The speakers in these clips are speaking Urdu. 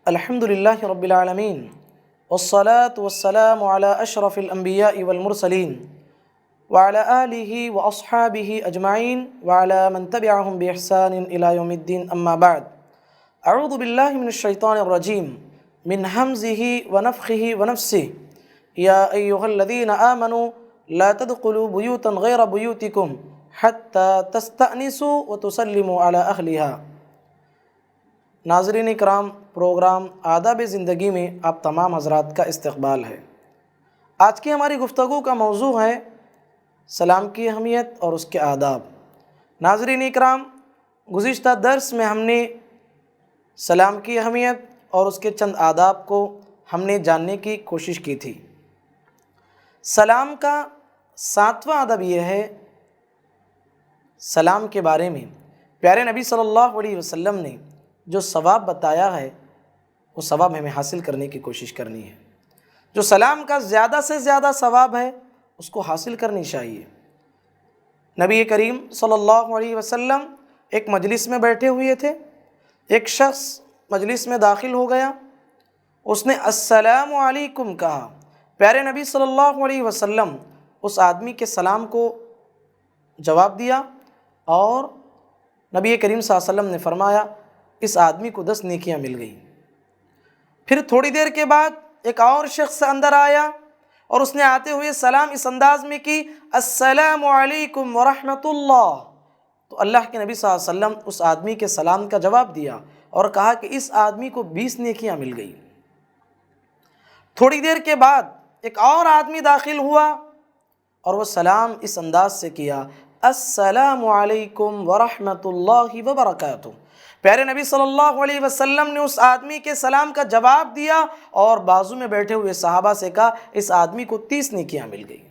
الحمد لله رب العالمين والصلاة والسلام على أشرف الأنبياء والمرسلين وعلى آله وأصحابه أجمعين وعلى من تبعهم بإحسان إلى يوم الدين أما بعد أعوذ بالله من الشيطان الرجيم من همزه ونفخه ونفسه يا أيها الذين آمنوا لا تدخلوا بيوتا غير بيوتكم حتى تستأنسوا وتسلموا على أهلها۔ ناظرین اکرام، پروگرام آداب زندگی میں آپ تمام حضرات کا استقبال ہے۔ آج کی ہماری گفتگو کا موضوع ہے سلام کی اہمیت اور اس کے آداب۔ ناظرین اکرام، گزشتہ درس میں ہم نے سلام کی اہمیت اور اس کے چند آداب کو ہم نے جاننے کی کوشش کی تھی۔ سلام کا 7واں ادب یہ ہے، سلام کے بارے میں پیارے نبی صلی اللہ علیہ وسلم نے جو ثواب بتایا ہے وہ ثواب ہمیں حاصل کرنے کی کوشش کرنی ہے۔ جو سلام کا زیادہ سے زیادہ ثواب ہے اس کو حاصل کرنی چاہیے۔ نبی کریم صلی اللہ علیہ وسلم ایک مجلس میں بیٹھے ہوئے تھے، ایک شخص مجلس میں داخل ہو گیا، اس نے السلام علیکم کہا۔ پیارے نبی صلی اللہ علیہ وسلم اس آدمی کے سلام کو جواب دیا اور نبی کریم صلی اللہ علیہ وسلم نے فرمایا اس آدمی کو 10 نیکیاں مل گئیں۔ پھر تھوڑی دیر کے بعد ایک اور شخص اندر آیا اور اس نے آتے ہوئے سلام اس انداز میں کی، السلام علیکم ورحمۃ اللہ۔ تو اللہ کے نبی صلی اللہ علیہ وسلم اس آدمی کے سلام کا جواب دیا اور کہا کہ اس آدمی کو 20 نیکیاں مل گئیں۔ تھوڑی دیر کے بعد ایک اور آدمی داخل ہوا اور وہ سلام اس انداز سے کیا، السلام علیکم ورحمۃ اللہ وبرکاتہ۔ پیارے نبی صلی اللہ علیہ وسلم نے اس آدمی کے سلام کا جواب دیا اور بازو میں بیٹھے ہوئے صحابہ سے کہا اس آدمی کو 30 نیکیاں مل گئی۔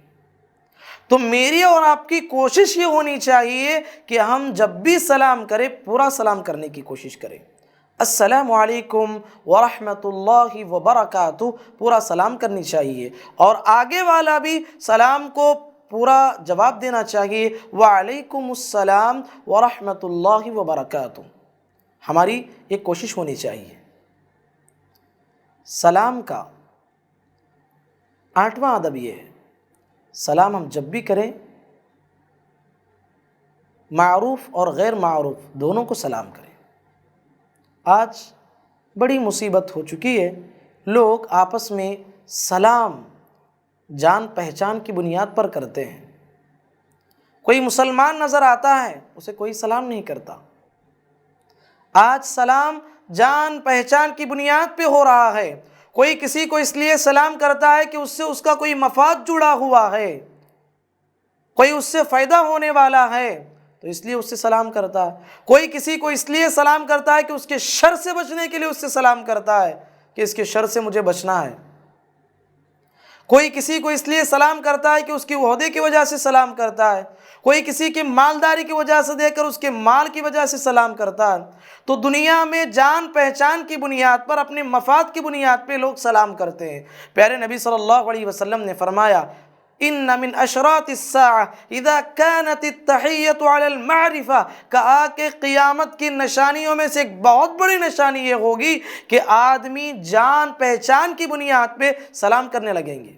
تو میری اور آپ کی کوشش یہ ہونی چاہیے کہ ہم جب بھی سلام کریں پورا سلام کرنے کی کوشش کریں۔ السلام علیکم ورحمۃ اللہ وبرکاتہ پورا سلام کرنی چاہیے، اور آگے والا بھی سلام کو پورا جواب دینا چاہیے، وعلیکم السلام ورحمۃ اللہ وبرکاتہ۔ ہماری ایک کوشش ہونی چاہیے۔ سلام کا 8واں ادب یہ ہے، سلام ہم جب بھی کریں معروف اور غیر معروف دونوں کو سلام کریں۔ آج بڑی مصیبت ہو چکی ہے، لوگ آپس میں سلام جان پہچان کی بنیاد پر کرتے ہیں۔ کوئی مسلمان نظر آتا ہے اسے کوئی سلام نہیں کرتا۔ آج سلام جان پہچان کی بنیاد پہ ہو رہا ہے۔ کوئی کسی کو اس لیے سلام کرتا ہے کہ اس سے اس کا کوئی مفاد جڑا ہوا ہے، کوئی اس سے فائدہ ہونے والا ہے تو اس لیے اس سے سلام کرتا ہے۔ کوئی کسی کو اس لیے سلام کرتا ہے کہ اس کے شر سے بچنے کے لیے اس سے سلام کرتا ہے کہ اس کے شر سے مجھے بچنا ہے۔ کوئی کسی کو اس لیے سلام کرتا ہے کہ اس کے عہدے کی وجہ سے سلام کرتا ہے۔ کوئی کسی کی مالداری کی وجہ سے دے کر اس کے مال کی وجہ سے سلام کرتا ہے۔ تو دنیا میں جان پہچان کی بنیاد پر، اپنے مفاد کی بنیاد پہ لوگ سلام کرتے ہیں۔ پیارے نبی صلی اللہ علیہ وسلم نے فرمایا، ان من اشراط الساعہ اذا كانت التحیۃ علی المعرفہ، کہا کہ قیامت کی نشانیوں میں سے ایک بہت بڑی نشانی یہ ہوگی کہ آدمی جان پہچان کی بنیاد پہ سلام کرنے لگیں گے،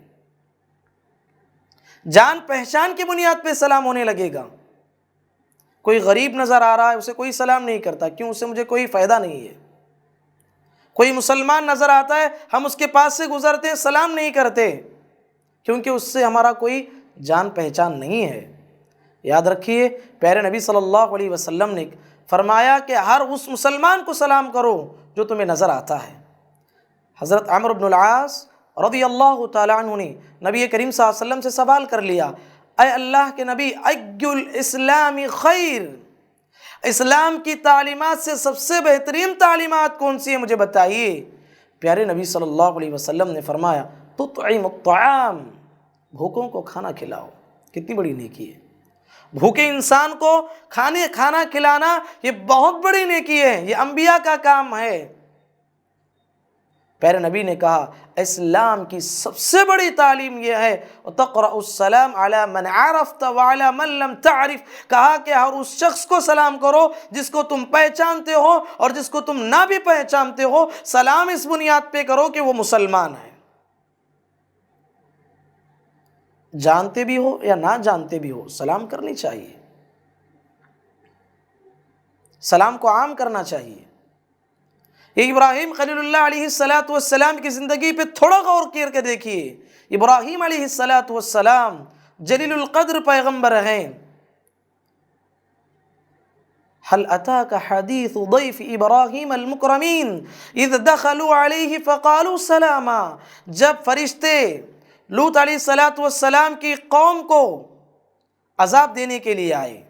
جان پہچان کی بنیاد پہ سلام ہونے لگے گا۔ کوئی غریب نظر آ رہا ہے اسے کوئی سلام نہیں کرتا، کیوں؟ اس سے مجھے کوئی فائدہ نہیں ہے۔ کوئی مسلمان نظر آتا ہے ہم اس کے پاس سے گزرتے ہیں سلام نہیں کرتے، کیونکہ اس سے ہمارا کوئی جان پہچان نہیں ہے۔ یاد رکھیے، پیارے نبی صلی اللہ علیہ وسلم نے فرمایا کہ ہر اس مسلمان کو سلام کرو جو تمہیں نظر آتا ہے۔ حضرت عمرو بن العاص رضی اللہ تعالیٰ عنہ نے نبی کریم صلی اللہ علیہ وسلم سے سوال کر لیا، اے اللہ کے نبی، ای الاسلام خیر، اسلام کی تعلیمات سے سب سے بہترین تعلیمات کون سی ہے مجھے بتائیے۔ پیارے نبی صلی اللہ علیہ وسلم نے فرمایا، تطعم الطعام، بھوکوں کو کھانا کھلاؤ۔ کتنی بڑی نیکی ہے، بھوکے انسان کو کھانا کھلانا یہ بہت بڑی نیکی ہے، یہ انبیاء کا کام ہے۔ پیارے نبی نے کہا اسلام کی سب سے بڑی تعلیم یہ ہے تقرأ السلام علی من عرفت وعلی من لم تعرف، کہا کہ ہر اس شخص کو سلام کرو جس کو تم پہچانتے ہو اور جس کو تم نہ بھی پہچانتے ہو، سلام اس بنیاد پہ کرو کہ وہ مسلمان ہے، جانتے بھی ہو یا نہ جانتے بھی ہو سلام کرنی چاہیے، سلام کو عام کرنا چاہیے۔ یہ ابراہیم خلیل اللہ علیہ السلام کی زندگی پہ تھوڑا غور کر کے دیکھیے۔ ابراہیم علیہ السلام جلیل القدر پیغمبر ہیں۔ هل أتاك حديث ضيف إبراہیم المکرمین اذ دخلوا علیہ فقالوا سلاما، جب فرشتے لوط علیہ السلام کی قوم کو عذاب دینے کے لیے آئے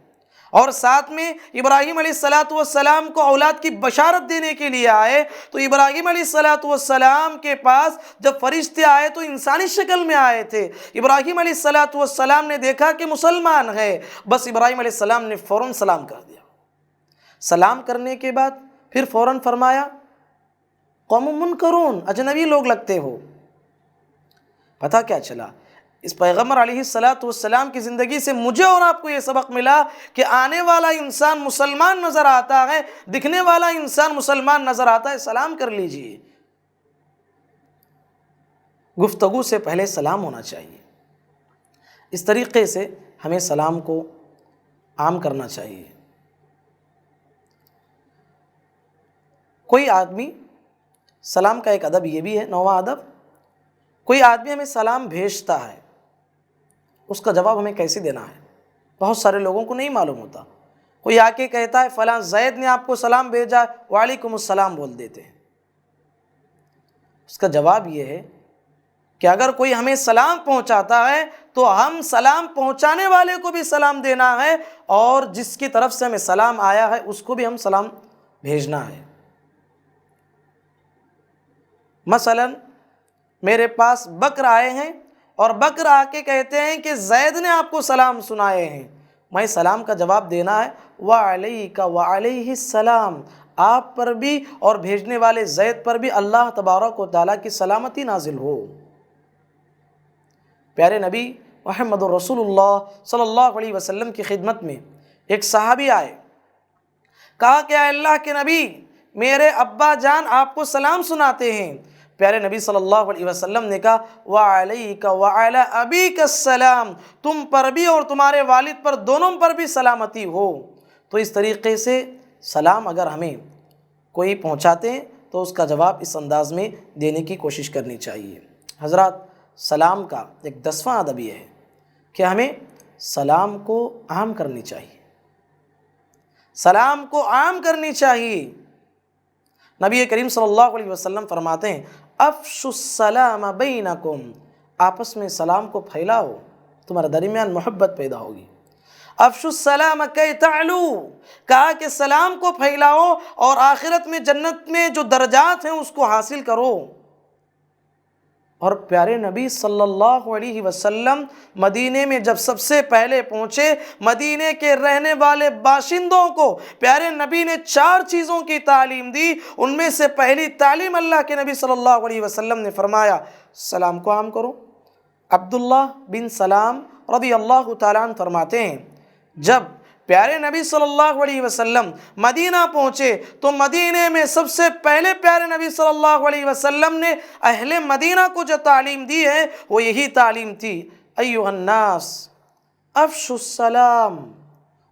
اور ساتھ میں ابراہیم علیہ السلام کو اولاد کی بشارت دینے کے لیے آئے، تو ابراہیم علیہ السلام کے پاس جب فرشتے آئے تو انسانی شکل میں آئے تھے۔ ابراہیم علیہ السلام نے دیکھا کہ مسلمان ہے، بس ابراہیم علیہ السلام نے فوراً سلام کر دیا۔ سلام کرنے کے بعد پھر فوراً فرمایا قوم منکرون، اجنبی لوگ لگتے ہو۔ پتہ کیا چلا؟ اس پیغمبر علیہ السلام کی زندگی سے مجھے اور آپ کو یہ سبق ملا کہ آنے والا انسان مسلمان نظر آتا ہے، دکھنے والا انسان مسلمان نظر آتا ہے، سلام کر لیجئے۔ گفتگو سے پہلے سلام ہونا چاہیے۔ اس طریقے سے ہمیں سلام کو عام کرنا چاہیے۔ کوئی آدمی، سلام کا ایک ادب یہ بھی ہے، نوواں ادب، کوئی آدمی ہمیں سلام بھیجتا ہے، اس کا جواب ہمیں کیسے دینا ہے؟ بہت سارے لوگوں کو نہیں معلوم ہوتا۔ کوئی آ کے کہتا ہے فلاں زید نے آپ کو سلام بھیجا، وعلیکم السلام بول دیتے ہیں۔ اس کا جواب یہ ہے کہ اگر کوئی ہمیں سلام پہنچاتا ہے تو ہم سلام پہنچانے والے کو بھی سلام دینا ہے، اور جس کی طرف سے ہمیں سلام آیا ہے اس کو بھی ہم سلام بھیجنا ہے۔ مثلا میرے پاس بکر آئے ہیں اور بکر آ کے کہتے ہیں کہ زید نے آپ کو سلام سنائے ہیں، میں سلام کا جواب دینا ہے وعلیک وعلیہ السلام، آپ پر بھی اور بھیجنے والے زید پر بھی اللہ تبارک و تعالیٰ کی سلامتی نازل ہو۔ پیارے نبی محمد رسول اللہ صلی اللہ علیہ وسلم کی خدمت میں ایک صحابی آئے، کہا کہ اے اللہ کے نبی، میرے ابا جان آپ کو سلام سناتے ہیں۔ پیارے نبی صلی اللہ علیہ وسلم نے کہا وعلیک وعلی ابیک السلام، تم پر بھی اور تمہارے والد پر دونوں پر بھی سلامتی ہو۔ تو اس طریقے سے سلام اگر ہمیں کوئی پہنچاتے ہیں تو اس کا جواب اس انداز میں دینے کی کوشش کرنی چاہیے۔ حضرات، سلام کا ایک 10واں ادب یہ ہے کہ ہمیں سلام کو عام کرنی چاہیے، سلام کو عام کرنی چاہیے۔ نبی کریم صلی اللہ علیہ وسلم فرماتے ہیں افشوا السلام بینکم، آپس میں سلام کو پھیلاؤ، تمہارے درمیان محبت پیدا ہوگی۔ افشوا السلام کی تعلو، کہا کہ سلام کو پھیلاؤ اور آخرت میں جنت میں جو درجات ہیں اس کو حاصل کرو۔ اور پیارے نبی صلی اللہ علیہ وسلم مدینے میں جب سب سے پہلے پہنچے، مدینے کے رہنے والے باشندوں کو پیارے نبی نے 4 چیزوں کی تعلیم دی۔ ان میں سے پہلی تعلیم اللہ کے نبی صلی اللہ علیہ وسلم نے فرمایا سلام کو عام کرو۔ عبداللہ بن سلام رضی اللہ تعالیٰ عنہ فرماتے ہیں جب پیارے نبی صلی اللہ علیہ وسلم مدینہ پہنچے تو مدینے میں سب سے پہلے پیارے نبی صلی اللہ علیہ وسلم نے اہل مدینہ کو جو تعلیم دی ہے وہ یہی تعلیم تھی ایھا الناس افشوا السلام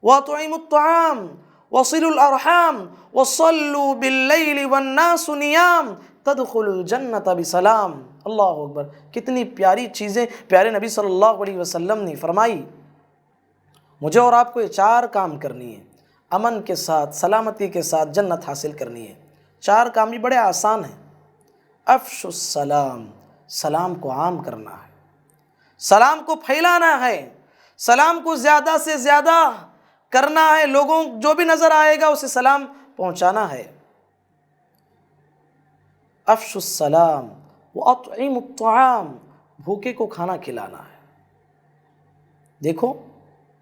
واطعموا الطعام وصلوا الارحام وصلوا باللیل والناس نیام تدخلوا الجنت بسلام۔ اللہ اکبر، کتنی پیاری چیزیں پیارے نبی صلی اللہ علیہ وسلم نے فرمائی۔ مجھے اور آپ کو یہ 4 کام کرنی ہے، امن کے ساتھ، سلامتی کے ساتھ جنت حاصل کرنی ہے۔ 4 کام بھی بڑے آسان ہیں۔ افشوا السلام، سلام کو عام کرنا ہے، سلام کو پھیلانا ہے، سلام کو زیادہ سے زیادہ کرنا ہے، لوگوں جو بھی نظر آئے گا اسے سلام پہنچانا ہے۔ افشوا السلام واطعموا الطعام، بھوکے کو کھانا کھلانا ہے۔ دیکھو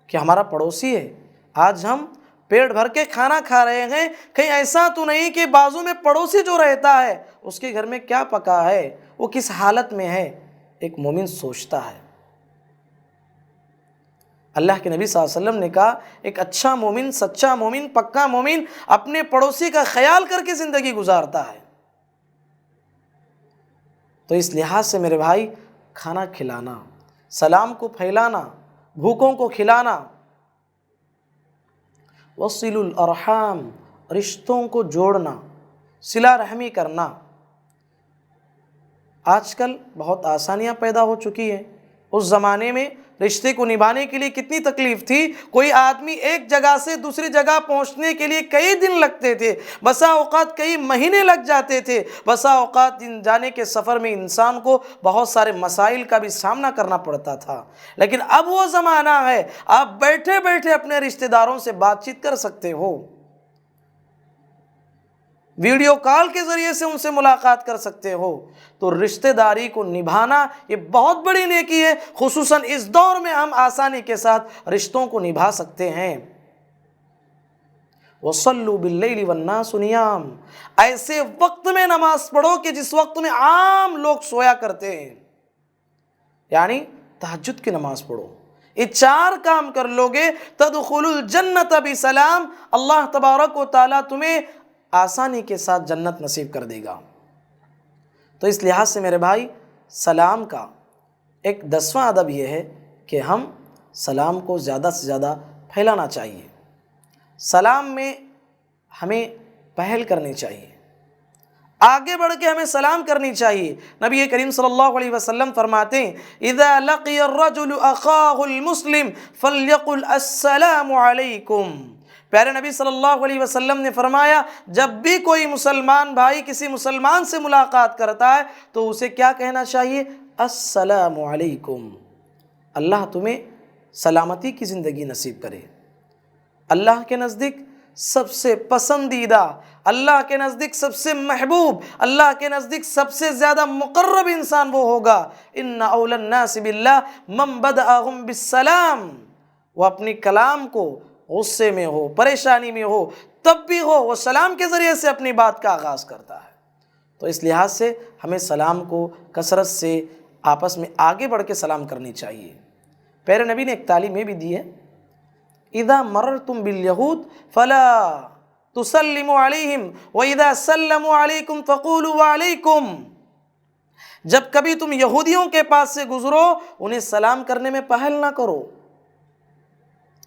کہ ہمارا پڑوسی ہے، آج ہم پیٹ بھر کے کھانا کھا رہے ہیں، کہیں ایسا تو نہیں کہ بازو میں پڑوسی جو رہتا ہے اس کے گھر میں کیا پکا ہے، وہ کس حالت میں ہے، ایک مومن سوچتا ہے۔ اللہ کے نبی صلی اللہ علیہ وسلم نے کہا ایک اچھا مومن، سچا مومن، پکا مومن اپنے پڑوسی کا خیال کر کے زندگی گزارتا ہے۔ تو اس لحاظ سے میرے بھائی، کھانا کھلانا، سلام کو پھیلانا، بھوکوں کو کھلانا، وصل الارحام، رشتوں کو جوڑنا، صلہ رحمی کرنا، آج کل بہت آسانیاں پیدا ہو چکی ہیں۔ اس زمانے میں رشتے کو نبھانے کے لیے کتنی تکلیف تھی، کوئی آدمی ایک جگہ سے دوسری جگہ پہنچنے کے لیے کئی دن لگتے تھے، بسا اوقات کئی مہینے لگ جاتے تھے، بسا اوقات جانے کے سفر میں انسان کو بہت سارے مسائل کا بھی سامنا کرنا پڑتا تھا۔ لیکن اب وہ زمانہ ہے، آپ بیٹھے بیٹھے اپنے رشتہ داروں سے بات چیت کر سکتے ہو، ویڈیو کال کے ذریعے سے ان سے ملاقات کر سکتے ہو۔ تو رشتہ داری کو نبھانا یہ بہت بڑی نیکی ہے، خصوصاً اس دور میں ہم آسانی کے ساتھ رشتوں کو نبھا سکتے ہیں۔ وَصَلُّوا بِاللَّيْلِ وَالنَّاسُ نِيَامٌ، ایسے وقت میں نماز پڑھو کہ جس وقت میں عام لوگ سویا کرتے ہیں، یعنی تہجد کی نماز پڑھو۔ یہ 4 کام کر لوگے تدخلوا الجنت بسلام، اللہ تبارک و تعالیٰ تمہیں آسانی کے ساتھ جنت نصیب کر دے گا۔ تو اس لحاظ سے میرے بھائی، سلام کا ایک 10واں ادب یہ ہے کہ ہم سلام کو زیادہ سے زیادہ پھیلانا چاہیے، سلام میں ہمیں پہل کرنی چاہیے، آگے بڑھ کے ہمیں سلام کرنی چاہیے۔ نبی کریم صلی اللہ علیہ وسلم فرماتے ہیں اذا لقی الرجل اخاہ المسلم فلیقل السلام علیکم۔ پیارے نبی صلی اللہ علیہ وسلم نے فرمایا جب بھی کوئی مسلمان بھائی کسی مسلمان سے ملاقات کرتا ہے تو اسے کیا کہنا چاہیے؟ السلام علیکم، اللہ تمہیں سلامتی کی زندگی نصیب کرے۔ اللہ کے نزدیک سب سے پسندیدہ، اللہ کے نزدیک سب سے محبوب، اللہ کے نزدیک سب سے زیادہ مقرب انسان وہ ہوگا۔ ان اولی الناس باللہ من بدأہم بالسلام، وہ اپنی کلام کو غصے میں ہو، پریشانی میں ہو، تب بھی ہو، وہ سلام کے ذریعے سے اپنی بات کا آغاز کرتا ہے۔ تو اس لحاظ سے ہمیں سلام کو کثرت سے آپس میں آگے بڑھ کے سلام کرنی چاہیے۔ پیارے نبی نے ایک تعلیم یہ بھی دی ہے اذا مررتم بالیہود فلا تسلموا علیہم واذا سلموا علیکم فقولوا وعلیکم، جب کبھی تم یہودیوں کے پاس سے گزرو انہیں سلام کرنے میں پہل نہ کرو،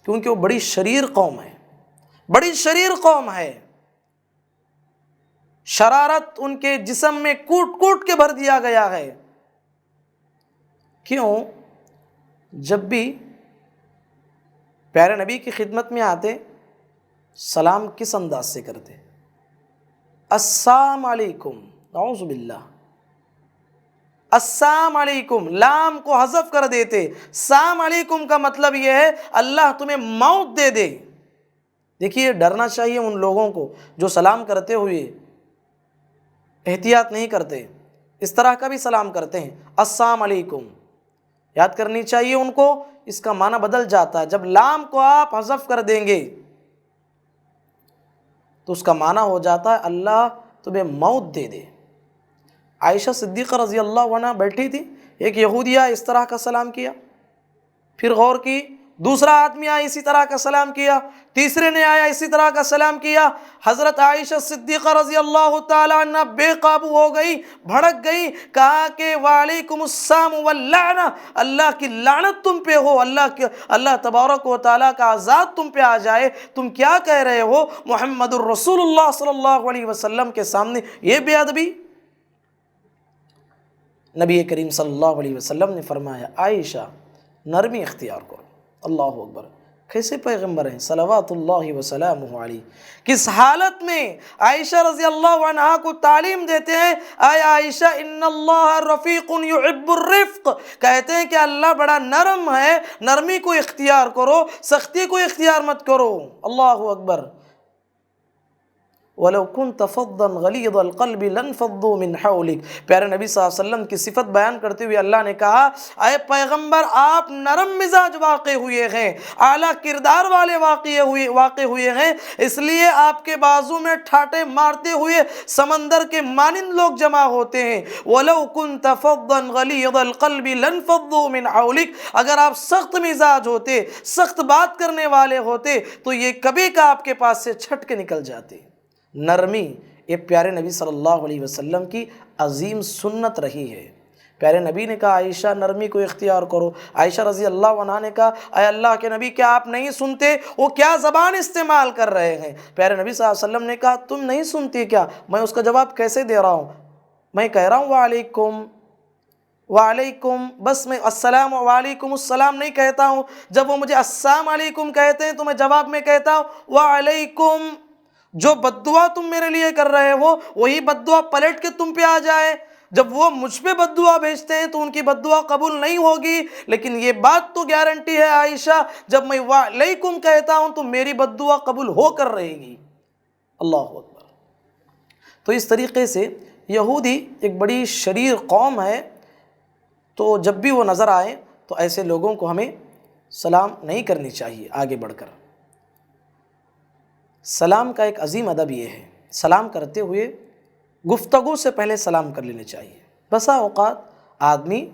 کیونکہ وہ بڑی شریر قوم ہے، بڑی شریر قوم ہے، شرارت ان کے جسم میں کوٹ کوٹ کے بھر دیا گیا ہے۔ کیوں؟ جب بھی پیارے نبی کی خدمت میں آتے سلام کس انداز سے کرتے؟ السلام علیکم، اعوذ باللہ، السلام علیکم، لام کو حذف کر دیتے۔ السلام علیکم کا مطلب یہ ہے اللہ تمہیں موت دے دے۔ دیکھیے ڈرنا چاہیے ان لوگوں کو جو سلام کرتے ہوئے احتیاط نہیں کرتے، اس طرح کا بھی سلام کرتے ہیں السلام علیکم، یاد کرنی چاہیے ان کو، اس کا معنی بدل جاتا ہے۔ جب لام کو آپ حذف کر دیں گے تو اس کا معنی ہو جاتا ہے اللہ تمہیں موت دے دے۔ عائشہ صدیقہ رضی اللہ عنہ بیٹھی تھی، ایک یہودیہ اس طرح کا سلام کیا، پھر غور کی دوسرا آدمی آیا اسی طرح کا سلام کیا، تیسرے نے آیا اسی طرح کا سلام کیا۔ حضرت عائشہ صدیقہ رضی اللہ تعالی عنہ بے قابو ہو گئی، بھڑک گئی، کہا کہ وعلیکم السلام واللعنہ، اللہ کی لعنت تم پہ ہو، اللہ تبارک و تعالیٰ کا عذاب تم پہ آ جائے، تم کیا کہہ رہے ہو محمد الرسول اللہ صلی اللہ علیہ وسلم کے سامنے یہ بے ادبی؟ نبی کریم صلی اللہ علیہ وسلم نے فرمایا عائشہ نرمی اختیار کرو۔ اللہ اکبر، کیسے پیغمبر ہیں صلوات اللہ وسلامہ علیہ، کس حالت میں عائشہ رضی اللہ عنہا کو تعلیم دیتے ہیں، اے عائشہ ان اللہ رفیق یحب الرفق، کہتے ہیں کہ اللہ بڑا نرم ہے، نرمی کو اختیار کرو، سختی کو اختیار مت کرو۔ اللہ اکبر۔ وَلَوْ كُنْتَ فَضًّا غَلِيظَ الْقَلْبِ لَانْفَضُّوا مِنْ حَوْلِكَ۔ پیارے نبی صلی اللہ علیہ وسلم کی صفت بیان کرتے ہوئے اللہ نے کہا اے پیغمبر آپ نرم مزاج واقع ہوئے ہیں، اعلیٰ کردار والے واقع ہوئے ہیں، اس لیے آپ کے بازو میں ٹھاٹے مارتے ہوئے سمندر کے مانند لوگ جمع ہوتے ہیں۔ وَلَوْ كُنْتَ فَضًّا غَلِيظَ الْقَلْبِ لَانْفَضُّوا مِنْ حَوْلِكَ، اگر آپ سخت مزاج ہوتے، سخت بات کرنے والے ہوتے تو یہ کبھی کا آپ کے پاس سے چھٹ کے نکل جاتے۔ نرمی یہ پیارے نبی صلی اللہ علیہ وسلم کی عظیم سنت رہی ہے۔ پیارے نبی نے کہا عائشہ نرمی کو اختیار کرو۔ عائشہ رضی اللہ عنہا نے کہا اے اللہ کے نبی کیا آپ نہیں سنتے وہ کیا زبان استعمال کر رہے ہیں؟ پیارے نبی صلی اللہ علیہ وسلم نے کہا تم نہیں سنتی کیا؟ میں اس کا جواب کیسے دے رہا ہوں؟ میں کہہ رہا ہوں وعلیکم، بس میں السلام وعلیکم السلام نہیں کہتا ہوں۔ جب وہ مجھے السلام علیکم کہتے ہیں تو میں جواب میں کہتا ہوں وعلیکم۔ جو بد دعا تم میرے لیے کر رہے ہو وہی بد دعا پلٹ کے تم پہ آ جائے۔ جب وہ مجھ پہ بد دعا بھیجتے ہیں تو ان کی بد دعا قبول نہیں ہوگی، لیکن یہ بات تو گارنٹی ہے عائشہ جب میں وعلیکم کہتا ہوں تو میری بد دعا قبول ہو کر رہے گی۔ اللہ اکبر۔ تو اس طریقے سے یہودی ایک بڑی شریر قوم ہے، تو جب بھی وہ نظر آئے تو ایسے لوگوں کو ہمیں سلام نہیں کرنی چاہیے۔ آگے بڑھ کر سلام کا ایک عظیم ادب یہ ہے، سلام کرتے ہوئے گفتگو سے پہلے سلام کر لینے چاہیے۔ بسا اوقات آدمی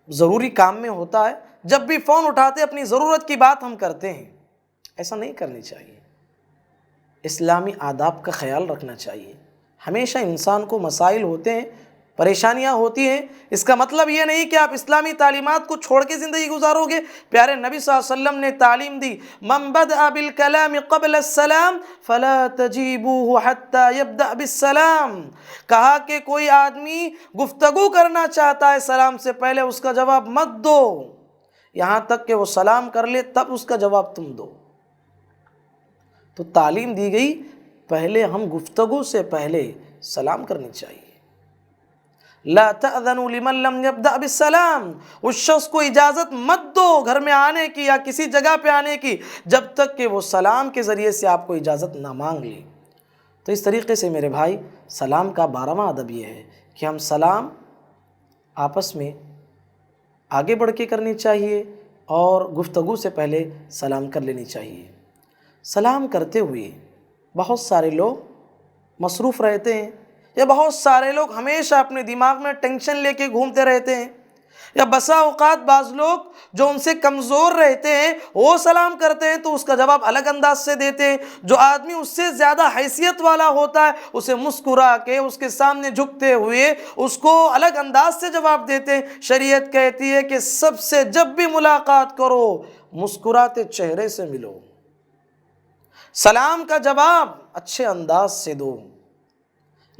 ضروری کام میں ہوتا ہے، جب بھی فون اٹھاتے اپنی ضرورت کی بات ہم کرتے ہیں، ایسا نہیں کرنی چاہیے۔ اسلامی آداب کا خیال رکھنا چاہیے۔ ہمیشہ انسان کو مسائل ہوتے ہیں، پریشانیاں ہوتی ہیں، اس کا مطلب یہ نہیں کہ آپ اسلامی تعلیمات کو چھوڑ کے زندگی گزارو گے۔ پیارے نبی صلی اللہ علیہ وسلم نے تعلیم دی من بدأ بالکلام قبل السلام فلا تجیبوه حتی یبدأ بالسلام، کہا کہ کوئی آدمی گفتگو کرنا چاہتا ہے سلام سے پہلے اس کا جواب مت دو، یہاں تک کہ وہ سلام کر لے تب اس کا جواب تم دو۔ تو تعلیم دی گئی پہلے ہم گفتگو سے پہلے سلام کرنی چاہیے۔ لا تأذنوا لمن لم يبدأ بالسلام، اس شخص کو اجازت مت دو گھر میں آنے کی یا کسی جگہ پہ آنے کی جب تک کہ وہ سلام کے ذریعے سے آپ کو اجازت نہ مانگ لے۔ تو اس طریقے سے میرے بھائی سلام کا 12واں ادب یہ ہے کہ ہم سلام آپس میں آگے بڑھ کے کرنی چاہیے اور گفتگو سے پہلے سلام کر لینی چاہیے۔ سلام کرتے ہوئے بہت سارے لوگ مصروف رہتے ہیں، یا بہت سارے لوگ ہمیشہ اپنے دماغ میں ٹینشن لے کے گھومتے رہتے ہیں، یا بسا اوقات بعض لوگ جو ان سے کمزور رہتے ہیں وہ سلام کرتے ہیں تو اس کا جواب الگ انداز سے دیتے ہیں۔ جو آدمی اس سے زیادہ حیثیت والا ہوتا ہے اسے مسکرا کے اس کے سامنے جھکتے ہوئے اس کو الگ انداز سے جواب دیتے ہیں۔ شریعت کہتی ہے کہ سب سے جب بھی ملاقات کرو مسکراتے چہرے سے ملو، سلام کا جواب اچھے انداز سے دو۔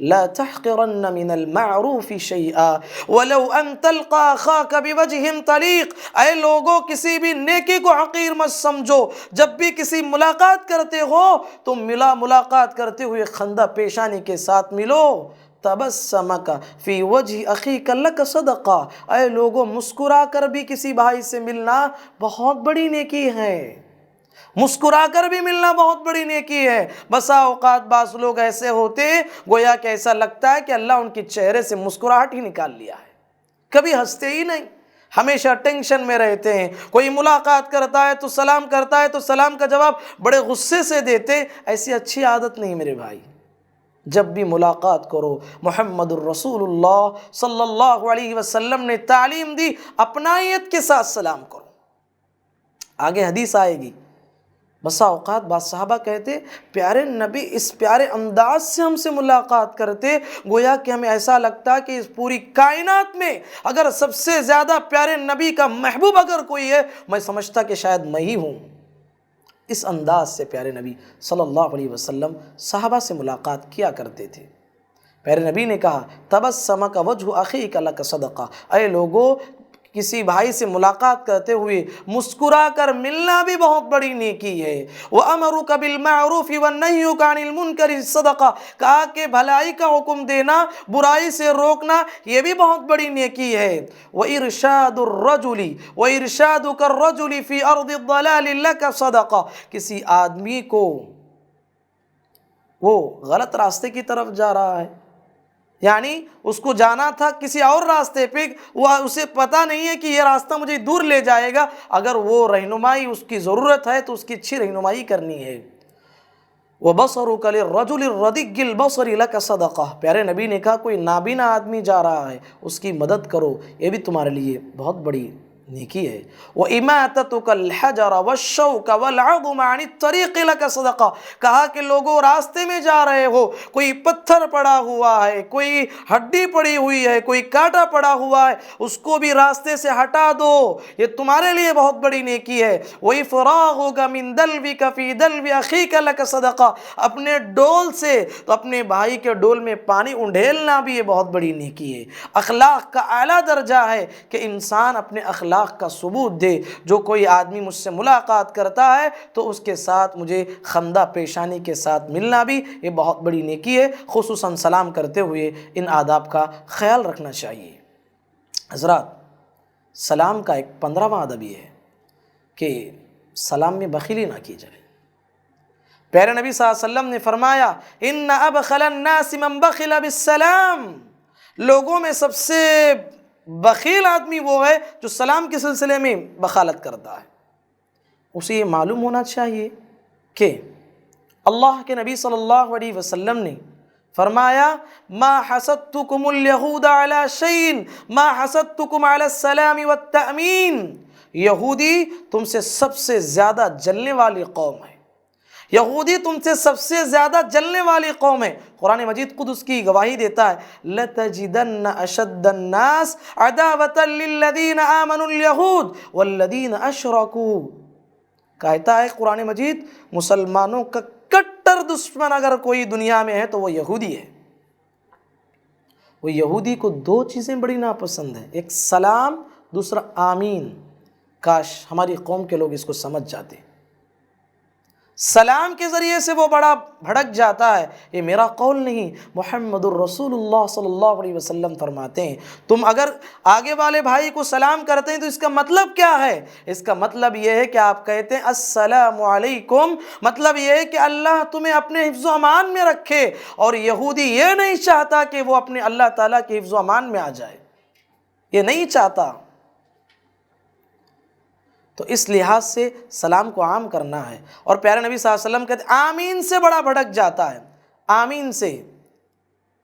لا تحقرن من المعروف شيئا ولو ان تلقى اخاك بوجه طليق، اے لوگوں کسی بھی نیکی کو حقیر مت سمجھو، جب بھی کسی ملاقات کرتے ہو تو ملاقات کرتے ہوئے خندہ پیشانی کے ساتھ ملو۔ تبسمک فی وجہ اخیک لک صدقہ، اے لوگوں مسکرا کر بھی کسی بھائی سے ملنا بہت بڑی نیکی ہے، مسکرا کر بھی ملنا بہت بڑی نیکی ہے۔ بسا اوقات بعض لوگ ایسے ہوتے گویا کہ ایسا لگتا ہے کہ اللہ ان کے چہرے سے مسکراہٹ ہی نکال لیا ہے، کبھی ہنستے ہی نہیں، ہمیشہ ٹینشن میں رہتے ہیں۔ کوئی ملاقات کرتا ہے تو سلام کرتا ہے تو سلام کا جواب بڑے غصے سے دیتے، ایسی اچھی عادت نہیں میرے بھائی۔ جب بھی ملاقات کرو محمد الرسول اللہ صلی اللہ علیہ وسلم نے تعلیم دی اپنائیت کے ساتھ سلام کرو۔ آگے حدیث آئے گی، بسا اوقات بعض صحابہ کہتے پیارے نبی اس پیارے انداز سے ہم سے ملاقات کرتے گویا کہ ہمیں ایسا لگتا کہ اس پوری کائنات میں اگر سب سے زیادہ پیارے نبی کا محبوب اگر کوئی ہے میں سمجھتا کہ شاید میں ہی ہوں۔ اس انداز سے پیارے نبی صلی اللہ علیہ وسلم صحابہ سے ملاقات کیا کرتے تھے۔ پیارے نبی نے کہا تبسمک وجہ اخیک لک صدقہ، اے لوگو کسی بھائی سے ملاقات کرتے ہوئے مسکرا کر ملنا بھی بہت بڑی نیکی ہے۔ وَأَمَرُكَ بِالْمَعْرُوفِ وَالنَّهْيُكَ عَنِ الْمُنْكَرِ صَدَقَةٌ، کہا کہ بھلائی کا حکم دینا برائی سے روکنا یہ بھی بہت بڑی نیکی ہے۔ وَإِرْشَادُ الرَّجُلِ وَإِرْشَادُكَ الرَّجُلِ فِي أَرْضِ الضَّلَالِ لَكَ صَدَقَةٌ، کسی آدمی کو وہ غلط راستے کی طرف جا رہا ہے، یعنی اس کو جانا تھا کسی اور راستے پہ، وہ اسے پتہ نہیں ہے کہ یہ راستہ مجھے دور لے جائے گا، اگر وہ رہنمائی اس کی ضرورت ہے تو اس کی اچھی رہنمائی کرنی ہے۔ وَبَصَرُكَ لِلرَّجُلِ الرَّدِيِّ الْبَصَرِ لَكَ صَدَقَةٌ، پیارے نبی نے کہا کوئی نابینا آدمی جا رہا ہے اس کی مدد کرو، یہ بھی تمہارے لیے بہت بڑی نیکی ہے۔ وَإِمَاتَتُكَ الْحَجَرَ وَالشَّوْكَ وَالْعَظُمَ عَنِ الطَّرِيقِ لَكَ صَدَقَةٌ، کہا کہ لوگوں راستے میں جا رہے ہو، کوئی پتھر پڑا ہوا ہے، کوئی ہڈی پڑی ہوئی ہے، کوئی کانٹا پڑا ہوا ہے، اس کو بھی راستے سے ہٹا دو، یہ تمہارے لیے بہت بڑی نیکی ہے۔ وَإِفْرَاغُكَ مِنْ دَلْوِكَ فِي دَلْوِ أَخِيكَ لَكَ صَدَقَةٌ، اپنے ڈول سے تو اپنے بھائی کے ڈول میں پانی انڈھیلنا بھی یہ بہت بڑی نیکی ہے۔ اخلاق کا اعلیٰ درجہ ہے کہ انسان اپنے اخلاق کا ثبوت دے، جو کوئی آدمی مجھ سے ملاقات کرتا ہے تو اس کے ساتھ مجھے خندہ پیشانی کے ساتھ ملنا بھی یہ بہت بڑی نیکی ہے، خصوصاً سلام کرتے ہوئے ان آداب کا خیال رکھنا چاہیے۔ حضرات، سلام کا ایک 15واں ادب یہ ہے کہ سلام میں بخیلی نہ کی جائے۔ پیارے نبی صلی اللہ علیہ وسلم نے فرمایا ان ابخل الناس من بخل بالسلام، لوگوں میں سب سے بخیل آدمی وہ ہے جو سلام کے سلسلے میں بخالت کرتا ہے۔ اسے یہ معلوم ہونا چاہیے کہ اللہ کے نبی صلی اللہ علیہ وسلم نے فرمایا ما حسدتکم الیہود علی شیء ما حسدتکم علی السلام والتأمین، یہودی تم سے سب سے زیادہ جلنے والی قوم ہے، یہودی تم سے سب سے زیادہ جلنے والی قوم ہے۔ قرآن مجید خود اس کی گواہی دیتا ہے لَتَجِدَنَّ أَشَدَّ النَّاسِ عَدَاوَةً لِلَّذِينَ آمَنُوا الْيَهُودَ وَالَّذِينَ أَشْرَكُوا، کہتا ہے قرآن مجید مسلمانوں کا کٹر دشمن اگر کوئی دنیا میں ہے تو وہ یہودی ہے۔ وہ یہودی کو دو چیزیں بڑی ناپسند ہیں، ایک سلام، دوسرا آمین۔ کاش ہماری قوم کے لوگ اس کو سمجھ جاتے۔ سلام کے ذریعے سے وہ بڑا بھڑک جاتا ہے، یہ میرا قول نہیں، محمد الرسول اللہ صلی اللہ علیہ وسلم فرماتے ہیں تم اگر آگے والے بھائی کو سلام کرتے ہیں تو اس کا مطلب کیا ہے؟ اس کا مطلب یہ ہے کہ آپ کہتے ہیں السلام علیکم، مطلب یہ ہے کہ اللہ تمہیں اپنے حفظ و امان میں رکھے، اور یہودی یہ نہیں چاہتا کہ وہ اپنے اللہ تعالیٰ کے حفظ و امان میں آ جائے، یہ نہیں چاہتا۔ تو اس لحاظ سے سلام کو عام کرنا ہے، اور پیارے نبی صلی اللہ علیہ وسلم کہتے ہیں آمین سے بڑا بھڑک جاتا ہے، آمین سے۔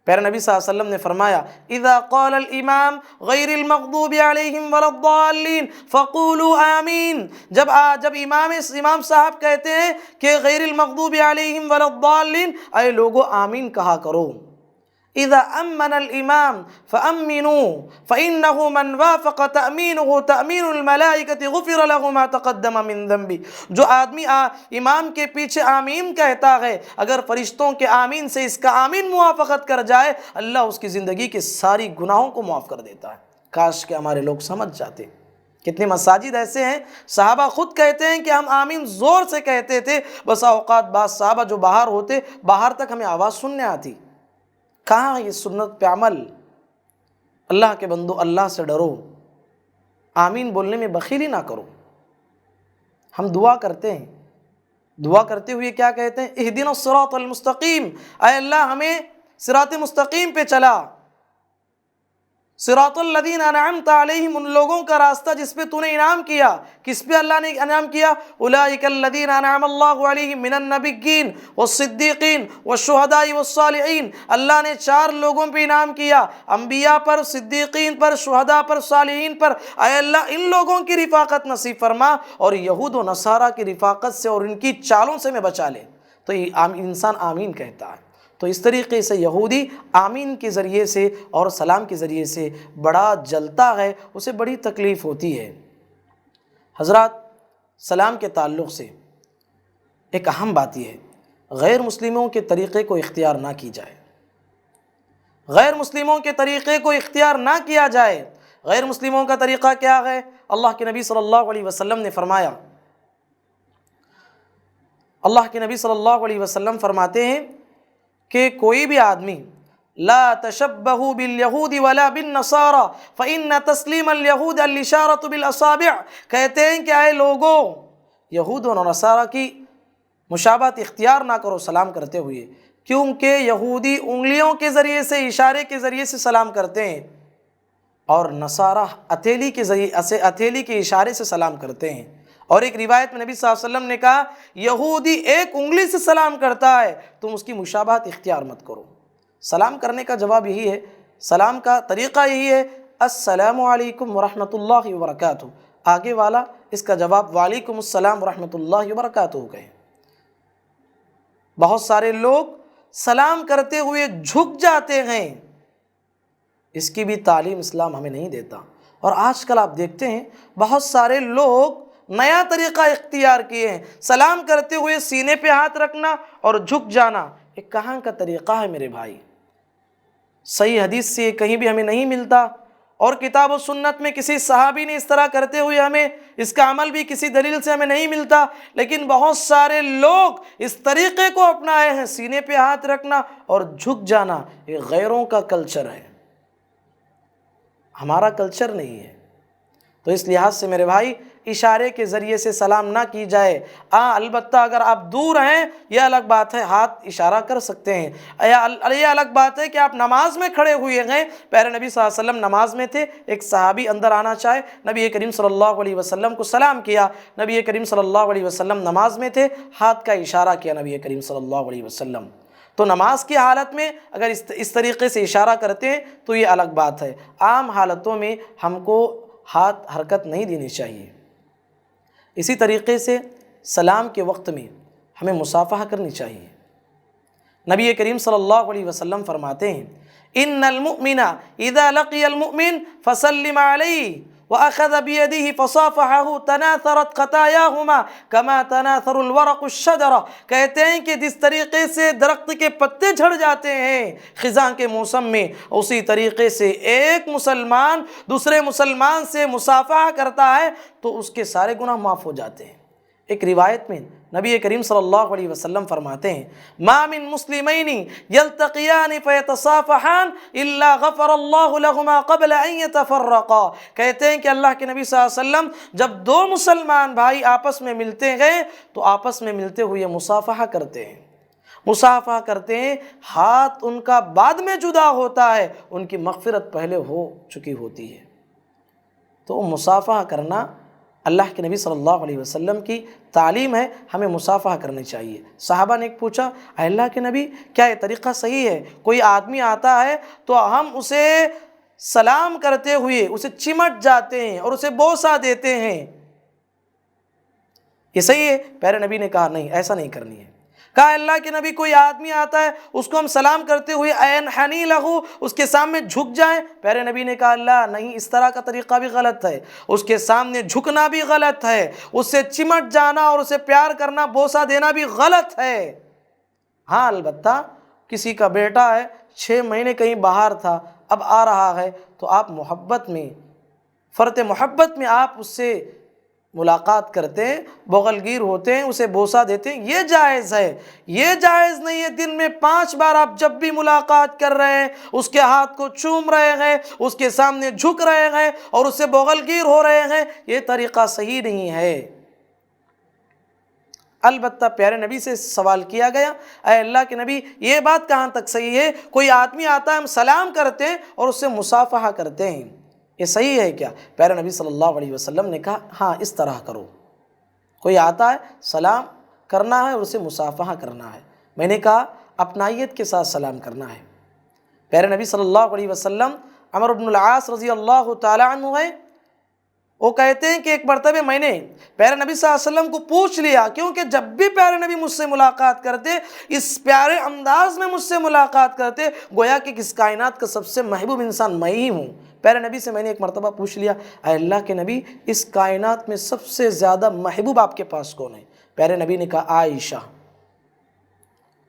پیارے نبی صلی اللہ علیہ وسلم نے فرمایا اذا قال الامام غیر المغضوب علیہم ولا الضالین فقولوا آمین، جب امام صاحب کہتے ہیں کہ غیر المغضوب علیہم ولا الضالین، اے لوگو آمین کہا کرو۔ اذا امن الامام فامنوا فانه من وافق تامینه تامین الملائکۃ غفر له ما تقدم من ذنبہ، جو آدمی امام کے پیچھے آمین کہتا ہے اگر فرشتوں کے آمین سے اس کا آمین موافقت کر جائے اللہ اس کی زندگی کے ساری گناہوں کو معاف کر دیتا ہے۔ کاش کہ ہمارے لوگ سمجھ جاتے۔ کتنے مساجد ایسے ہیں صحابہ خود کہتے ہیں کہ ہم آمین زور سے کہتے تھے، بسا اوقات بعض صحابہ جو باہر ہوتے باہر تک ہمیں آواز سننے آتی۔ کہاں یہ سنت پہ عمل؟ اللہ کے بندو اللہ سے ڈرو، آمین بولنے میں بخیلی نہ کرو۔ ہم دعا کرتے ہیں، دعا کرتے ہوئے کیا کہتے ہیں اہدنا الصراط المستقیم، اے اللہ ہمیں صراط مستقیم پہ چلا، صراط الذین انعمت علیہم، ان لوگوں کا راستہ جس پہ تو نے انعام کیا۔ کس پہ اللہ نے انعام کیا؟ اولئک الذین انعم اللہ علیہم من النبیین والصدیقین والشہداء والصالحین، اللہ نے 4 لوگوں پہ انعام کیا، انبیاء پر، صدیقین پر، شہداء پر، صالحین پر۔ اے اللہ ان لوگوں کی رفاقت نصیب فرما اور یہود و نصارہ کی رفاقت سے اور ان کی چالوں سے میں بچا لے۔ تو یہ انسان آمین کہتا ہے۔ تو اس طریقے سے یہودی آمین کے ذریعے سے اور سلام کے ذریعے سے بڑا جلتا ہے، اسے بڑی تکلیف ہوتی ہے۔ حضرات، سلام کے تعلق سے ایک اہم بات یہ ہے غیر مسلموں کے طریقے کو اختیار نہ کی جائے، غیر مسلموں کے طریقے کو اختیار نہ کیا جائے۔ غیر مسلموں کا طریقہ کیا ہے؟ اللہ کے نبی صلی اللہ علیہ وسلم نے فرمایا، اللہ کے نبی صلی اللہ علیہ وسلم فرماتے ہیں کہ کوئی بھی آدمی لا تشبہوا بالیہود ولا بالنصارى فإن تسلیم الیہود الاشارۃ بالاصابع، کہتے ہیں کہ اے لوگوں یہود و نصارہ کی مشابہت اختیار نہ کرو سلام کرتے ہوئے، کیونکہ یہودی انگلیوں کے ذریعے سے، اشارے کے ذریعے سے سلام کرتے ہیں، اور نصارہ ہتھیلی کے ذریعے سے، ہتھیلی کے اشارے سے سلام کرتے ہیں۔ اور ایک روایت میں نبی صلی اللہ علیہ وسلم نے کہا یہودی ایک انگلی سے سلام کرتا ہے، تم اس کی مشابہت اختیار مت کرو۔ سلام کرنے کا جواب یہی ہے، سلام کا طریقہ یہی ہے، السلام علیکم ورحمۃ اللہ وبرکاتہ، آگے والا اس کا جواب وعلیکم السلام ورحمۃ اللہ وبرکاتہ کہیں۔ بہت سارے لوگ سلام کرتے ہوئے جھک جاتے ہیں، اس کی بھی تعلیم اسلام ہمیں نہیں دیتا۔ اور آج کل آپ دیکھتے ہیں بہت سارے لوگ نیا طریقہ اختیار کیے ہیں، سلام کرتے ہوئے سینے پہ ہاتھ رکھنا اور جھک جانا۔ یہ کہاں کا طریقہ ہے میرے بھائی؟ صحیح حدیث سے کہیں بھی ہمیں نہیں ملتا، اور کتاب و سنت میں کسی صحابی نے اس طرح کرتے ہوئے ہمیں اس کا عمل بھی کسی دلیل سے ہمیں نہیں ملتا، لیکن بہت سارے لوگ اس طریقے کو اپنائے ہیں، سینے پہ ہاتھ رکھنا اور جھک جانا۔ یہ غیروں کا کلچر ہے، ہمارا کلچر نہیں ہے۔ تو اس لحاظ سے میرے بھائی اشارے کے ذریعے سے سلام نہ کی جائے۔ البتہ اگر آپ دور ہیں یہ الگ بات ہے، ہاتھ اشارہ کر سکتے ہیں۔ یہ الگ بات ہے کہ آپ نماز میں کھڑے ہوئے ہیں، پیارے نبی صلی اللہ علیہ وسلم نماز میں تھے، ایک صحابی اندر آنا چاہے، نبی کریم صلی اللہ علیہ وسلم کو سلام کیا، نبی کریم صلی اللہ علیہ وسلم نماز میں تھے، ہاتھ کا اشارہ کیا نبی کریم صلی اللہ علیہ وسلم۔ تو نماز کی حالت میں اگر اس طریقے سے اشارہ کرتے ہیں تو یہ الگ بات ہے، عام حالتوں میں ہم کو ہاتھ حرکت نہیں دینی چاہیے۔ اسی طریقے سے سلام کے وقت میں ہمیں مصافحہ کرنی چاہیے۔ نبی کریم صلی اللہ علیہ وسلم فرماتے ہیں ان المؤمن اذا لقی المؤمن فسلم علیہ واخذ بیدہ فصافحہ تناثرت خطایاہما کما تناثر الورق الشجرہ۔ کہتے ہیں کہ جس طریقے سے درخت کے پتے جھڑ جاتے ہیں خزاں کے موسم میں، اسی طریقے سے ایک مسلمان دوسرے مسلمان سے مصافحہ کرتا ہے تو اس کے سارے گناہ معاف ہو جاتے ہیں۔ ایک روایت میں نبی کریم صلی اللہ علیہ وسلم فرماتے ہیں ما من مسلمین یلتقیان فیتصافحان الا غفر اللہ لہما قبل ان یتفرقا۔ کہتے ہیں کہ اللہ کے نبی صلی اللہ علیہ وسلم جب دو مسلمان بھائی آپس میں ملتے ہیں تو آپس میں ملتے ہوئے مصافحہ کرتے ہیں، مصافحہ کرتے ہیں، ہاتھ ان کا بعد میں جدا ہوتا ہے، ان کی مغفرت پہلے ہو چکی ہوتی ہے۔ تو مصافحہ کرنا اللہ کے نبی صلی اللہ علیہ وسلم کی تعلیم ہے، ہمیں مصافحہ کرنی چاہیے۔ صحابہ نے پوچھا اے اللہ کے نبی کیا یہ طریقہ صحیح ہے؟ کوئی آدمی آتا ہے تو ہم اسے سلام کرتے ہوئے اسے چمٹ جاتے ہیں اور اسے بوسہ دیتے ہیں، یہ صحیح ہے؟ پیارے نبی نے کہا نہیں، ایسا نہیں کرنی ہے۔ کہا اللہ کے نبی کوئی آدمی آتا ہے اس کو ہم سلام کرتے ہوئے انحنی لہو اس کے سامنے جھک جائیں؟ پیارے نبی نے کہا اللہ نہیں، اس طرح کا طریقہ بھی غلط ہے، اس کے سامنے جھکنا بھی غلط ہے، اس سے چمٹ جانا اور اسے پیار کرنا بوسہ دینا بھی غلط ہے۔ ہاں البتہ کسی کا بیٹا ہے 6 مہینے کہیں باہر تھا اب آ رہا ہے تو آپ محبت میں، فرط محبت میں آپ اس سے ملاقات کرتے ہیں، بغلگیر ہوتے ہیں، اسے بوسہ دیتے ہیں، یہ جائز ہے۔ یہ جائز نہیں ہے دن میں 5 بار آپ جب بھی ملاقات کر رہے ہیں اس کے ہاتھ کو چوم رہے ہیں، اس کے سامنے جھک رہے ہیں اور اس سے بغلگیر ہو رہے ہیں، یہ طریقہ صحیح نہیں ہے۔ البتہ پیارے نبی سے سوال کیا گیا اے اللہ کے نبی یہ بات کہاں تک صحیح ہے؟ کوئی آدمی آتا ہے ہم سلام کرتے ہیں اور اس سے مصافحہ کرتے ہیں، یہ صحیح ہے کیا؟ پیارے نبی صلی اللہ علیہ وسلم نے کہا ہاں اس طرح کرو۔ کوئی آتا ہے سلام کرنا ہے اور اسے مصافحہ کرنا ہے، میں نے کہا اپنائیت کے ساتھ سلام کرنا ہے۔ پیارے نبی صلی اللہ علیہ وسلم عمرو بن العاص رضی اللہ تعالی عنہ ہے، وہ کہتے ہیں کہ ایک مرتبہ میں نے پیارے نبی صلی اللہ علیہ وسلم کو پوچھ لیا، کیونکہ جب بھی پیارے نبی مجھ سے ملاقات کرتے اس پیارے انداز میں مجھ سے ملاقات کرتے گویا کہ اس کائنات کا سب سے محبوب انسان میں ہی ہوں۔ پیارے نبی سے میں نے ایک مرتبہ پوچھ لیا اے اللہ کے نبی اس کائنات میں سب سے زیادہ محبوب آپ کے پاس کون ہے؟ پیارے نبی نے کہا عائشہ۔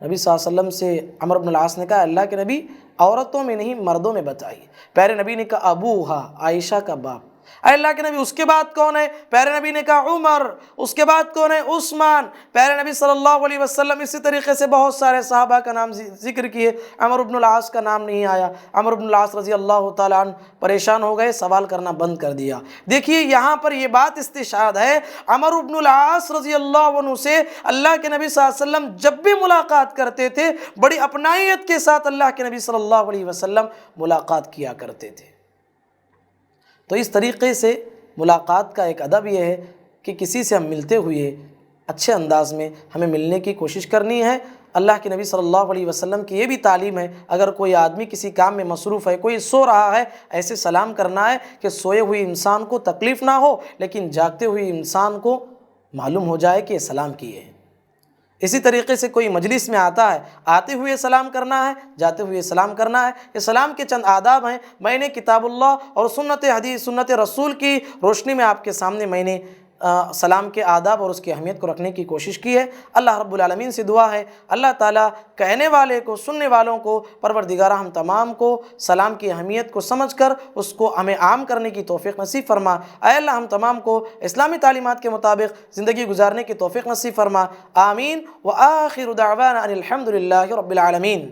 نبی صلی اللہ علیہ وسلم سے عمرو بن العاص نے کہا اللہ کے نبی عورتوں میں نہیں مردوں میں بتائیے۔ پیارے نبی نے کہا ابوہا، عائشہ کا باپ۔ اے اللہ کے نبی اس کے بعد کون ہے؟ پیارے نبی نے کہا عمر. اس کے بعد کون ہے؟ عثمان. پیارے نبی صلی اللہ علیہ وسلم اسی طریقے سے بہت سارے صحابہ کا نام ذکر کیے. عمرو بن العاص کا نام نہیں آیا. عمرو بن العاص رضی اللہ تعالیٰ عنہ پریشان ہو گئے، سوال کرنا بند کر دیا. دیکھیے یہاں پر یہ بات استشہاد ہے، عمرو بن العاص رضی اللہ عنہ سے اللہ کے نبی صلی اللہ علیہ وسلم جب بھی ملاقات کرتے تھے بڑی اپنائیت کے ساتھ اللہ کے نبی صلی اللہ علیہ وسلم ملاقات کیا کرتے تھے. تو اس طریقے سے ملاقات کا ایک ادب یہ ہے کہ کسی سے ہم ملتے ہوئے اچھے انداز میں ہمیں ملنے کی کوشش کرنی ہے. اللہ کے نبی صلی اللہ علیہ وسلم کی یہ بھی تعلیم ہے، اگر کوئی آدمی کسی کام میں مصروف ہے، کوئی سو رہا ہے، ایسے سلام کرنا ہے کہ سوئے ہوئے انسان کو تکلیف نہ ہو لیکن جاگتے ہوئے انسان کو معلوم ہو جائے کہ یہ سلام کیے ہیں. اسی طریقے سے کوئی مجلس میں آتا ہے، آتے ہوئے سلام کرنا ہے، جاتے ہوئے سلام کرنا ہے. یہ سلام کے چند آداب ہیں. میں نے کتاب اللہ اور سنت رسول کی روشنی میں آپ کے سامنے میں نے سلام کے آداب اور اس کی اہمیت کو رکھنے کی کوشش کی ہے. اللہ رب العالمین سے دعا ہے اللہ تعالیٰ کہنے والے کو، سننے والوں کو، پروردگارہ ہم تمام کو سلام کی اہمیت کو سمجھ کر اس کو ہمیں عام کرنے کی توفیق نصیب فرما. اے اللہ ہم تمام کو اسلامی تعلیمات کے مطابق زندگی گزارنے کی توفیق نصیب فرما. آمین. وآخر دعوانا ان الحمد للہ رب العالمین.